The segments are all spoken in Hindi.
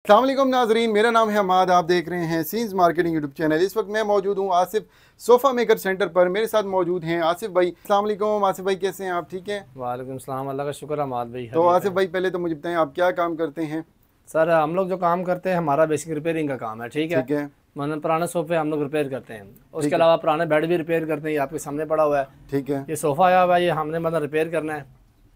अस्सलाम वालेकुम नाजरीन, मेरा नाम है हमाद। आप देख रहे हैं सीन्स मार्केटिंग यूट्यूब चैनल। इस वक्त मैं मौजूद हूँ आसिफ सोफ़ा मेकर सेंटर पर। मेरे साथ मौजूद हैं आसिफ भाई। अस्सलाम वालेकुम आसिफ भाई, कैसे हैं आप? ठीक हैं? वालेकुम सलाम, अल्लाह का शुक्र हमाद भाई। तो आसिफ भाई, पहले तो मुझे बताएं आप क्या काम करते हैं? सर हम लोग जो काम करते हैं हमारा बेसिक रिपेयरिंग का काम है। ठीक है, ठीक है, मतलब पुराने सोफे हम लोग रिपेयर करते हैं। उसके ठीक है, अलावा पुराने बेड भी रिपेयर करते हैं। ये आपके सामने पड़ा हुआ है, ठीक है, ये सोफ़ा आया हुआ है, ये हमने मतलब रिपेयर करना है।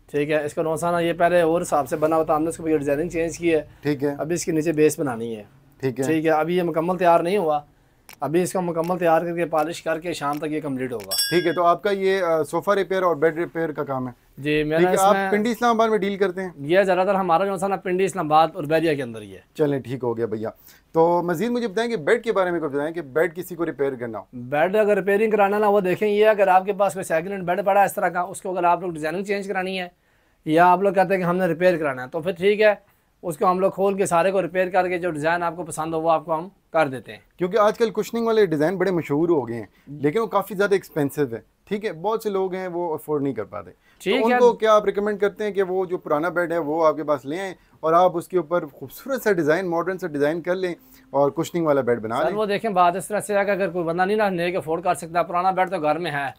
ठीक है, इसका रोसाना ये पहले और हिसाब से बना हुआ था, हमने उसको डिज़ाइनिंग चेंज की है। ठीक है, अभी इसके नीचे बेस बनानी है। ठीक है, ठीक है, अभी ये मुकम्मल तैयार नहीं हुआ, अभी इसका मुकम्मल तैयार करके पॉलिश करके शाम तक ये कंप्लीट होगा। ठीक है। तो आपका ये सोफ़ा रिपेयर और बेड रिपेयर का काम है? जी, ठीक मैंने है। आप इसमें पिंडी इस्लामाबाद में डील करते हैं? ये ज़्यादातर हमारा जो ना पिंडी इस्लामाबाद और बैरिया के अंदर ही है। चलें, ठीक हो गया भैया। तो मजीद मुझे बताएं कि बेड के बारे में कुछ बताएं कि बेड किसी को रिपेयर करना हो। बेड अगर रिपेयरिंग कराना ना, वो देखें ये अगर आपके पास कोई सेकंड हैंड बेड पड़ा है इस तरह का, उसको अगर आप लोग डिज़ाइनिंग चेंज करानी है या आप लोग कहते हैं कि हमने रिपेयर कराना है, तो फिर ठीक है, उसको हम लोग खोल के सारे को रिपेयर करके जो डिज़ाइन आपको पसंद हो वो आपको हम कर देते हैं। क्योंकि आजकल कुशनिंग वाले डिज़ाइन बड़े मशहूर हो गए हैं, लेकिन वो काफ़ी ज़्यादा एक्सपेंसिव है। ठीक है, बहुत से लोग हैं वो अफोर्ड नहीं कर पाते। तो उनको क्या आप रिकमेंड करते हैं कि वो जो पुराना बेड है वो आपके पास ले आएँ और आप उसके ऊपर खूबसूरत सा डिज़ाइन, मॉडर्न सा डिज़ाइन कर लें और कुशनिंग वाला बेड बना लें? वो देखें, बात इस तरह से है कि अगर कोई बंदा नहीं ना नए के अफोर्ड कर सकता, पुराना बेड तो घर में है,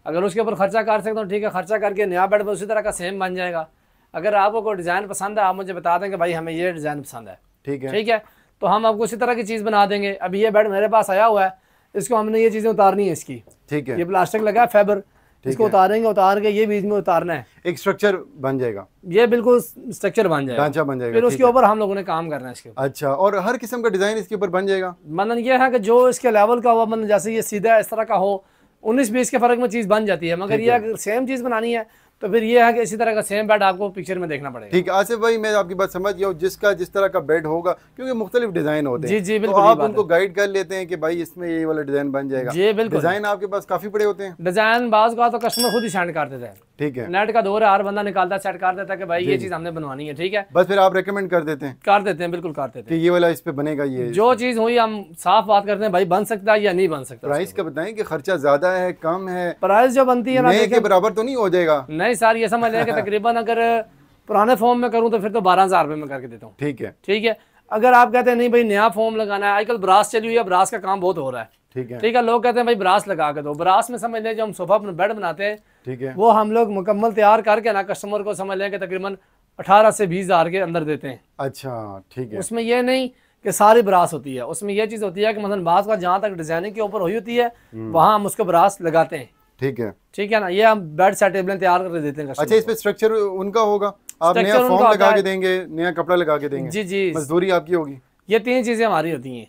अगर उसके ऊपर खर्चा कर सकता हूँ ठीक है, खर्चा करके नया बेड उसी तरह का सेम बन जाएगा। अगर आपको कोई डिज़ाइन पसंद है, आप मुझे बता दें कि भाई हमें ये डिज़ाइन पसंद है, ठीक है, ठीक है, तो हम आपको उसी तरह की चीज़ बना देंगे। अभी ये बेड मेरे पास आया हुआ है, इसको हमने ये चीज़ें उतारनी है इसकी। ठीक है, ये प्लास्टिक लगा है फाइबर, इसको उतारेंगे, उतार के ये बीच में उतारना है, एक स्ट्रक्चर बन जाएगा, ये बिल्कुल स्ट्रक्चर बन जाएगा, ढांचा बन जाएगा। फिर उसके ऊपर हम लोगों ने काम करना है इसके ऊपर। अच्छा, और हर किस्म का डिज़ाइन इसके ऊपर बन जाएगा? मतलब ये है कि जो इसके लेवल का हुआ, मतलब जैसे ये सीधा इस तरह का हो, 19-20 के फर्क में चीज़ बन जाती है, मगर ये अगर सेम चीज़ बनानी है तो फिर ये है कि इसी तरह का सेम बेड आपको पिक्चर में देखना पड़ेगा। ठीक है आसिफ भाई, मैं आपकी बात समझ गया हूँ। जिसका जिस तरह का बेड होगा, क्योंकि मुख्तलिफ डिज़ाइन होते हैं, जी जी तो बिल्कुल, आप उनको गाइड कर लेते हैं कि भाई इसमें ये वाला डिज़ाइन बन जाएगा। जी बिल्कुल, डिज़ाइन आपके पास काफ़ी बड़े होते हैं? डिज़ाइन बाज़ का तो कस्टमर खुद ही सेंड कर देते हैं। ठीक है, नेट का दौर है, हर बंदा निकालता है, सेट कर देता है कि भाई ये चीज़ हमने बनवानी है। ठीक है, बस फिर आप रेकमेंड कर देते हैं? कर देते हैं, बिल्कुल कर देते कि हैं। ये वाला इस पे बनेगा, ये जो चीज़ हुई हम साफ बात करते हैं, भाई बन सकता है या नहीं बन सकता। प्राइस का बताएं कि खर्चा ज़्यादा है, कम है? प्राइस जो बनती है ना, नए के बराबर तो नहीं हो जाएगा? नहीं सर, ये समझ लें कि तकरीबन अगर पुराने फॉर्म में करूँ तो फिर तो 12,000 रुपये में करके देता हूँ। ठीक है, ठीक है, अगर आप कहते हैं नहीं भाई नया फॉर्म लगाना है, आजकल ब्रास चली हुई है, ब्रास का काम बहुत हो रहा है। ठीक है, ठीक है, लोग कहते हैं भाई ब्रास लगा के दो। ब्रास में समझ लें जो हम सोफा बेड बनाते हैं, ठीक है, वो हम लोग मुकम्मल तैयार करके ना कस्टमर को समझ लें कि तकरीबन 18 से 20,000 के अंदर देते हैं। अच्छा, ठीक है, उसमें ये नहीं कि सारी ब्रास होती है, उसमें यह चीज़ होती है कि मतलब बात का जहाँ तक डिजाइनिंग के ऊपर हुई होती है वहाँ हम उसको ब्रास लगाते हैं। ठीक है, ठीक है ना, ये हम बेड सेट टेबलें तैयार कर देते हैं। अच्छा, इस पे स्ट्रक्चर उनका होगा? आप नया फॉर्म लगा के देंगे, नया कपड़ा लगा के देंगे? जी जी, मजदूरी आपकी होगी? ये 3 चीज़ें हमारी होती हैं,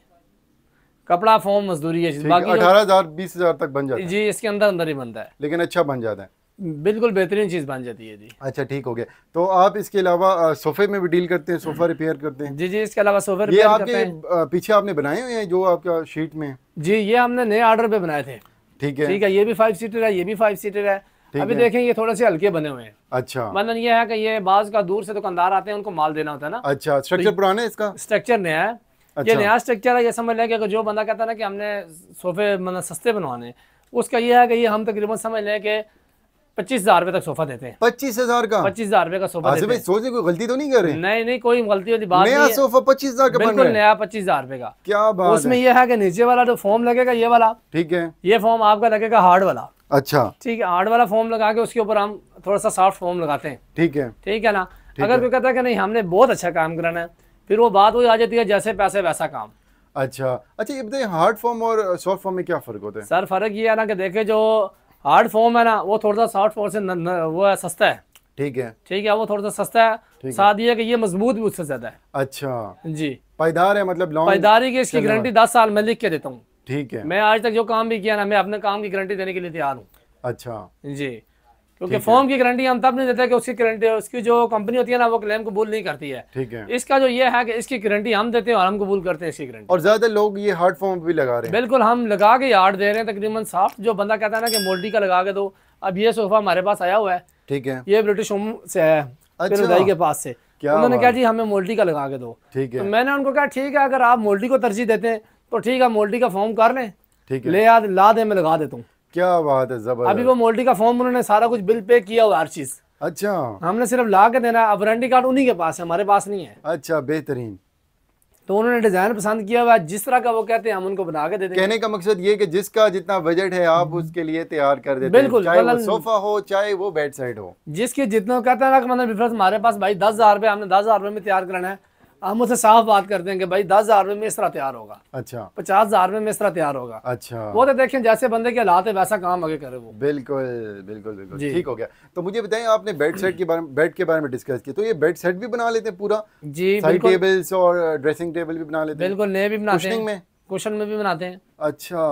कपड़ा, फॉर्म, मजदूरी है। बाकी 18,000 20,000 तक बन जाता है? जी, इसके अंदर अंदर ही बनता है, लेकिन अच्छा बन जाता है? बिल्कुल बेहतरीन चीज़ बन जाती है जी। अच्छा, ठीक हो गया। तो आप इसके अलावा सोफे में भी डील करते हैं, सोफा रिपेयर करते हैं? जी जी, इसके अलावा सोफे ये रिपेयर आपके करते हैं। पीछे आपने बनाए हुए हैं जो आपका शीट में? जी, ये हमने नए ऑर्डर पे बनाए थे। ठीक है, ठीक है, ये भी 5 सीटर है, ये भी 5 सीटर है। अभी देखें ये थोड़े से हल्के बने हुए हैं। अच्छा, मतलब ये है कि ये बाज का दूर से दुकानदार आते हैं, उनको माल देना होता है ना। अच्छा, स्ट्रक्चर पुराना है इसका? स्ट्रक्चर नया है। अच्छा, ये नया स्ट्रक्चर है। ये समझ लें कि अगर जो बंदा कहता है ना कि हमने सोफे मतलब सस्ते बनवाने, उसका ये है कि ये हम तकरीबन समझ लें कि 25,000 रुपये तक सोफा देते हैं। 25,000 का? 25,000 रुपये का सोफा देते हैं। सोचे कोई गलती तो नहीं कर रहे? नहीं, कोई गलती वाली बात नहीं नया है। सोफा 25,000 का बन रहा बिल्कुल है? नया 25,000 रुपये का। क्या बात है। उसमें यह है कि नीचे वाला जो फोम लगेगा ये वाला, ठीक है, ये फोम आपका लगेगा हार्ड वाला। अच्छा, ठीक है, हार्ड वाला फोम लगा के उसके ऊपर हम थोड़ा सा सॉफ्ट फोम लगाते हैं। ठीक है, ठीक है ना। अगर कोई कहता है कि नहीं हमने बहुत अच्छा काम कराना है, फिर वो बात वही आ जाती है जैसे पैसे वैसा काम। अच्छा, अच्छा, ये बताइए हार्ड फॉर्म और सॉफ्ट फॉर्म में क्या फ़र्क होता है? सर फ़र्क ये है ना कि देखे जो हार्ड फॉर्म है ना वो थोड़ा सा सॉफ्ट फॉर्म से वो है सस्ता है। ठीक है, ठीक है, वो थोड़ा सा सस्ता है, साथ ये कि ये मजबूत भी उससे ज़्यादा है। अच्छा जी, पायदार है, मतलब लॉन्ग पायदारी की इसकी गारंटी 10 साल मैं लिख के देता हूँ। ठीक है, मैं आज तक जो काम भी किया ना, मैं अपने काम की गारंटी देने के लिए तैयार हूँ। अच्छा जी, क्योंकि फॉर्म की गारंटी हम तब नहीं देते कि उसकी गारंटी, उसकी जो कंपनी होती है ना वो क्लेम कबूल नहीं करती है। ठीक है, इसका जो ये है कि इसकी गारंटी हम देते हैं और हम कबूल करते हैं इसकी गारंटी। और ज्यादा लोग ये हार्ड फॉर्म भी लगा रहे हैं? बिल्कुल, हम लगा के यार्ड दे रहे हैं तकरीबन सॉफ्ट। जो बंदा कहता है ना कि मोल्टी का लगा के दो, अब ये सोफा हमारे पास आया हुआ है। ठीक है, ये ब्रिटिश होम से है, अच्छा, के पास से। उन्होंने कहा जी हमें मोल्टी का लगा के दो। ठीक है, तो मैंने उनको कहा ठीक है, अगर आप मोल्टी को तरजीह देते हैं तो ठीक है, मोल्टी का फॉर्म कर लें, ठीक है, ले ला दे, मैं लगा देता हूँ। क्या बात है, जबरदस्त। अभी वो मोल्टी का फॉर्म उन्होंने सारा कुछ बिल पे किया हुआ हर चीज। अच्छा, हमने सिर्फ ला के देना है। अब वारंटी कार्ड उन्हीं के पास है, हमारे पास नहीं है। अच्छा, बेहतरीन। तो उन्होंने डिजाइन पसंद किया हुआ, जिस तरह का वो कहते हैं हम उनको बना के दे देंगे। कहने का मकसद ये कि जिसका जितना बजट है आप उसके लिए तैयार कर देते हैं, बिल्कुल, चाहे वो सोफा हो चाहे वो बेड साइड हो, जिसके जितना कहता है ना कि मतलब हमारे पास भाई 10,000 रुपये, हमने 10,000 रुपये में तैयार कराना है, हम उससे साफ बात करते हैं कि भाई 10,000 रुपये में इस तरह तैयार होगा, अच्छा 50,000 रुपये में इस तरह तैयार होगा, अच्छा वो तो देखें जैसे बंदे के हालात है वैसा काम आगे करे वो। बिल्कुल बिल्कुल बिल्कुल ठीक हो गया। तो मुझे बताएं, आपने बेड सेट के बारे में, बेड के बारे में डिस्कस किया, तो ये बेड सेट भी बना लेते हैं पूरा? जी, साइड टेबल्स और ड्रेसिंग टेबल भी बना लेते हैं? बिल्कुल, नए भी बनाते हैं, में कुशन में भी बनाते हैं। अच्छा,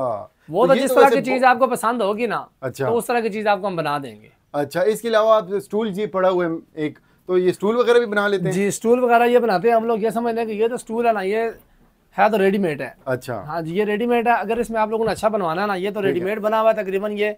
वो तो जिस तरह की चीज आपको पसंद होगी ना, अच्छा, तो उस तरह की चीज आपको हम बना देंगे। अच्छा, इसके अलावा आप स्टूल जी पड़ा हुआ है एक, तो ये स्टूल वगैरह भी बना लेते हैं? जी, स्टूल वगैरह ये बनाते हैं हम लोग। ये समझ लें कि ये तो स्टूल है ना, ये है तो रेडीमेड है। अच्छा, हाँ जी, ये रेडीमेड है। अगर इसमें आप लोगों ने अच्छा बनवाना है ना, ये तो रेडीमेड बना हुआ है, तकरीबन ये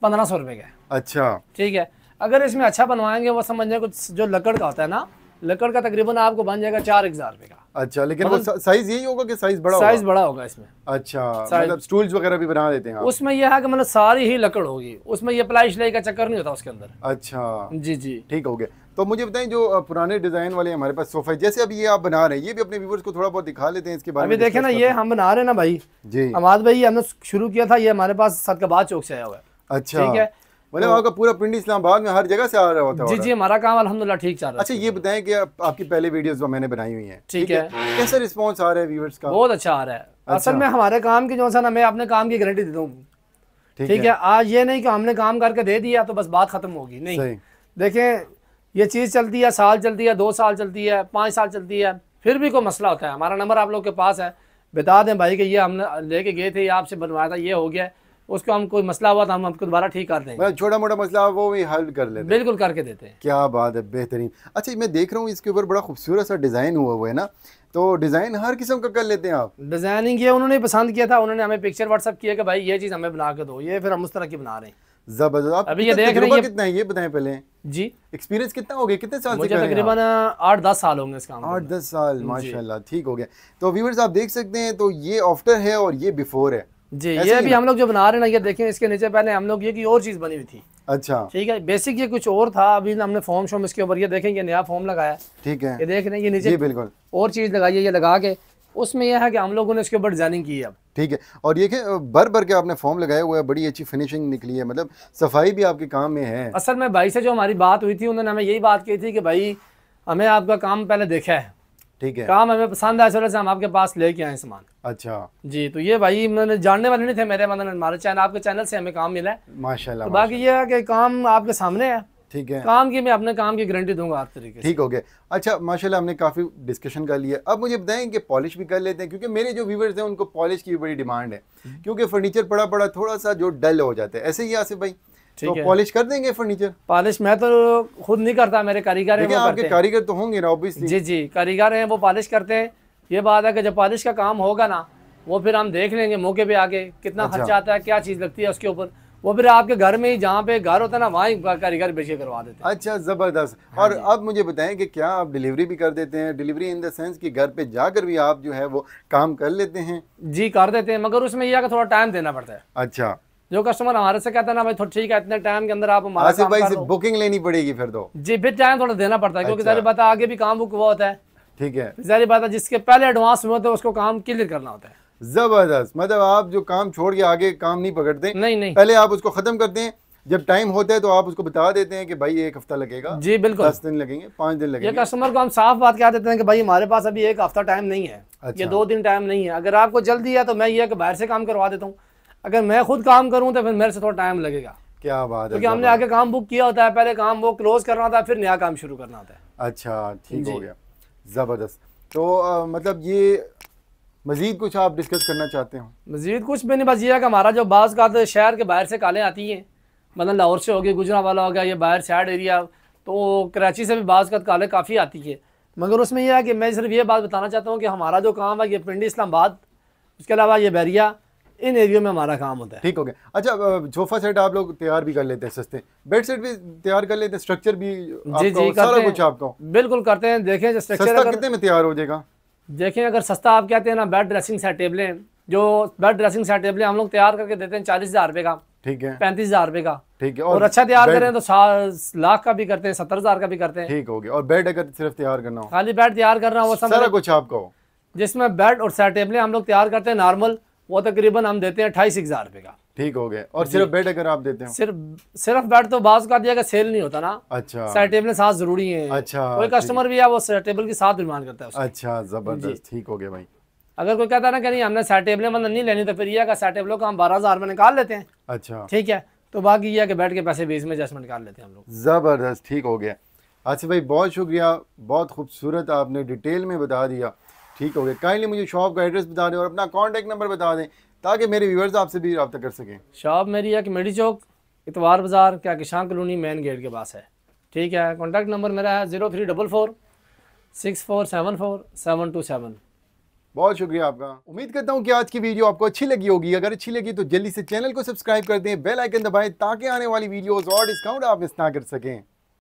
1500 रुपये का है। अच्छा, ठीक है। अगर इसमें अच्छा बनवाएंगे, वो समझ लें कुछ जो लकड़ का होता है ना, लकड़ का तकरीबन आपको बन जाएगा 4,000 रुपये का। अच्छा, लेकिन वो साइज यही होगा कि साइज बड़ा होगा इसमें? अच्छा, मतलब स्टूल्स वगैरह भी बना देते हैं आप? उसमें यह है कि मतलब सारी ही लकड़ होगी, उसमें ये प्लाई शिलाई का चक्कर नहीं होता उसके अंदर। अच्छा, जी जी, ठीक हो गया। तो मुझे बताएं, जो पुराने डिजाइन वाले हमारे पास सोफा, जैसे अभी ये आप बना रहे हैं, ये भी अपने व्यूअर्स को थोड़ा बहुत दिखा लेते हैं इसके बारे में। अभी देखें ना, ये हम बना रहे हैं ना भाई जी, अमाद भाई, हमने शुरू किया था, ये हमारे पास सदकाबाद चौक से आया हुआ है। अच्छा, ठीक है, मतलब आपका पूरा पिंडी इस्लामाबाद में हर जगह से आ रहा होता है? जी जी, हमारा काम अल्हम्दुलिल्लाह ठीक चल रहा है। अच्छा, ये बताएं कि आपकी पहले वीडियोस जो मैंने बनाई हुई हैं, ठीक है, कैसा रिस्पांस आ रहा है व्यूअर्स का? बहुत अच्छा आ रहा है। असल में हमारे काम की जो है ना, मैं अपने काम की गारंटी देता हूँ। ठीक है, आज ये नहीं कि हमने काम करके दे दिया तो बस बात खत्म होगी, नहीं। देखें, ये चीज़ चलती है, साल चलती है, 2 साल चलती है, 5 साल चलती है, फिर भी कोई मसला होता है, हमारा नंबर आप लोग के पास है, बता दें भाई कि ये हमने लेके गए थे, ये आपसे बनवाया था, ये हो गया, उसको हम कोई मसला हुआ तो हम आपको दोबारा ठीक कर देंगे। छोटा मोटा मसला वो भी हल कर लेते हैं? बिल्कुल करके देते हैं। क्या बात है, बेहतरीन। अच्छा, मैं देख रहा हूँ इसके ऊपर बड़ा खूबसूरत सा डिज़ाइन हुआ है ना, तो डिज़ाइन हर किस्म का कर लेते हैं आप? डिज़ाइनिंग ये उन्होंने पसंद किया था, उन्होंने हमें पिक्चर व्हाट्सअप किया कि भाई ये चीज़ हमें बना के दो, ये फिर हम उस तरह की बना रहे हैं। जबरदस्त। अभी ये देख रहे हैं, कितना है ये बताएं पहले जी, एक्सपीरियंस कितना हो गया, कितने साल से कर रहे हैं? तकरीबन 8-10 साल होंगे इस काम। 8-10 साल, माशाल्लाह, ठीक हो गया। तो व्यूअर्स आप देख सकते हैं, तो ये आफ्टर है और ये बिफोर है जी। ये भी हम लोग जो बना रहे हैं ना, ये देखें, इसके नीचे पहले हम लोग ये की और चीज़ बनी हुई थी। अच्छा, ठीक है, बेसिक ये कुछ और था, अभी हमने फॉर्म शॉम इसके ऊपर, ये देखेंगे नया फॉर्म लगाया। ठीक है, ये देख रहे हैं, ये नीचे बिल्कुल और चीज़ लगाई है, ये लगा के उसमें यह है कि हम लोगों ने इसके ऊपर डिजाइनिंग की है अब। ठीक है, और ये भर भर के आपने फॉर्म लगाया हुआ है, बड़ी अच्छी फिनिशिंग निकली है, मतलब सफाई भी आपके काम में है। असल में भाई से जो हमारी बात हुई थी, उन्होंने हमें यही बात की थी कि भाई हमें आपका काम पहले देखा है, ठीक है, काम हमें पसंद है, इस वजह से हम आपके पास लेके आए सामान। अच्छा जी, तो ये भाई मैंने जानने वाले नहीं थे मेरे, मतलब हमारे चैनल, आपके चैनल से हमें काम मिला है माशाल्लाह। तो बाकी ये है कि काम आपके सामने है, ठीक है, काम की मैं अपने काम की गारंटी दूंगा हर तरीके से। ठीक हो गया। अच्छा, माशाल्लाह, हमने काफ़ी डिस्कशन कर लिया, अब मुझे बताएं कि पॉलिश भी कर लेते हैं, क्योंकि मेरे जो व्यूवर्स हैं उनको पॉलिश की बड़ी डिमांड है, क्योंकि फर्नीचर पड़ा पड़ा थोड़ा सा जो डल हो जाता है, ऐसे ही आसिफ भाई, तो पॉलिश कर देंगे फर्नीचर? पॉलिश मैं तो खुद नहीं करता, मेरे कारीगर हैं, आपके कारीगर तो होंगे ना ऑब्वियसली? जी जी, कारीगर हैं, वो पॉलिश करते हैं। ये बात है कि जब पॉलिश का काम होगा ना, वो फिर हम देख लेंगे मौके पे आके कितना खर्चा आता है, क्या चीज़ लगती है उसके ऊपर, वो फिर आपके घर में ही, जहाँ पे घर होता है ना, वहाँ ही कारीगर बेच के करवा देते हैं। अच्छा, ज़बरदस्त। हाँ, और अब मुझे बताएं कि क्या आप डिलीवरी भी कर देते हैं? डिलीवरी इन द सेंस कि घर पे जाकर भी आप जो है वो काम कर लेते हैं? जी, कर देते हैं, मगर उसमें यह है कि थोड़ा टाइम देना पड़ता है। अच्छा, जो कस्टमर हमारे से कहता है ना भाई तो ठीक है, इतने टाइम के अंदर आप हमारा काम भाई से बुकिंग लेनी पड़ेगी फिर तो? जी, फिर टाइम थोड़ा देना पड़ता है, क्योंकि सारी बात आगे भी काम बुक हुआ होता है। ठीक है, सारी बात है, जिसके पहले एडवांस में होता है उसको काम क्लियर करना होता है। जबरदस्त। मतलब आप जो काम छोड़ के आगे काम नहीं पकड़ते? नहीं, पहले आप उसको खत्म करते हैं, जब टाइम होता है तो आप उसको बता देते हैं कि भाई 1 हफ्ता लगेगा। जी बिल्कुल, 10 दिन लगेंगे, 5 दिन लगेंगे। ये कस्टमर को हम साफ बात कह देते हैं कि भाई हमारे पास अभी 1 हफ्ता टाइम नहीं है। अच्छा। ये 2 दिन टाइम नहीं है। अगर आपको जल्दी है तो मैं ये कि बाहर से काम करवा देता हूँ, अगर मैं खुद काम करूँ तो फिर मेरे से थोड़ा टाइम लगेगा। क्या बात है, क्योंकि हमने आगे काम बुक किया होता है, पहले काम वो क्लोज करना होता है, फिर नया काम शुरू करना होता है। अच्छा, ठीक हो गया, ज़बरदस्त। तो मतलब ये मज़ीद कुछ आप डिस्कस करना चाहते हो? मज़ीद कुछ भी नहीं, बस ये है कि हमारा जो बाज़ का शहर के बाहर से कालें आती हैं, मतलब लाहौर से हो गया, गुजरांवाला हो गया, ये बाहर साइड एरिया, तो कराची से भी बाज़ का कालें काफ़ी आती है, मगर उसमें यह है कि मैं सिर्फ ये बात बताना चाहता हूँ कि हमारा जो काम है ये पिंडी इस्लामाबाद, उसके अलावा ये बैरिया, इन एरियो में हमारा काम होता है। ठीक हो गया। अच्छा, सोफा सेट आप लोग तैयार भी कर लेते हैं सस्ते, बेड सेट भी तैयार कर लेते हैं, स्ट्रक्चर भी? जी, सारा कुछ आपको? बिल्कुल करते हैं। देखें स्ट्रक्चर कितने में तैयार हो जाएगा? देखें, अगर सस्ता आप कहते हैं ना, बेड ड्रेसिंग सेट टेबलें, जो बेड ड्रेसिंग सेट टेबलें हम लोग तैयार करके देते हैं 40,000 रुपये का, ठीक है, 35,000 रुपये का, ठीक है, और अच्छा तैयार करें तो 1 लाख का भी करते हैं, 70,000 का भी करते हैं। ठीक हो गया। और बेड अगर सिर्फ तैयार करना हो, खाली बेड तैयार करना हो, वो सारा कुछ आपको? जिसमें बेड और सेट टेबलें हम लोग तैयार करते हैं नॉर्मल, वो तकरीबन हम देते हैं 28,000 रुपये का। ठीक हो गया। और सिर्फ बेड अगर आप देते हैं? सिर्फ बेड तो बाज का दिया सेल नहीं होता ना। अच्छा, सेट टेबलें साथ जरूरी है। अच्छा, कोई कस्टमर भी है वो सेट टेबल के साथ डिमांड करता है उसको। अच्छा, जबरदस्त, ठीक हो गया भाई। अगर कोई कहता है ना कि नहीं हमने सेट टेबलें मतलब नहीं लेनी, तो फिर यह सेट टेबलों का हम 12,000 में निकाल लेते हैं। अच्छा, ठीक है, तो बाकी यह कि बेड के पैसे बीच में एडजस्टमेंट कर लेते हैं हम लोग। जबरदस्त, ठीक हो गया। आसिफ भाई बहुत शुक्रिया, बहुत खूबसूरत आपने डिटेल में बता दिया। ठीक हो गया। काइंडली मुझे शॉप का एड्रेस बता दें और अपना कॉन्टैक्ट नंबर बता दें ताकि मेरे व्यूअर्स आपसे भी रब्ता कर सकें। शॉप मेरी है कि मेडी चौक इतवार बाज़ार क्या किसान कॉलोनी मेन गेट के पास है। ठीक है, कॉन्टैक्ट नंबर मेरा है 0344 6474 727। बहुत शुक्रिया आपका। उम्मीद करता हूँ कि आज की वीडियो आपको अच्छी लगी होगी। अगर अच्छी लगी तो जल्दी से चैनल को सब्सक्राइब कर दें, बेल आइकन दबाएं ताकि आने वाली वीडियोस और डिस्काउंट आप मिस ना कर सकें।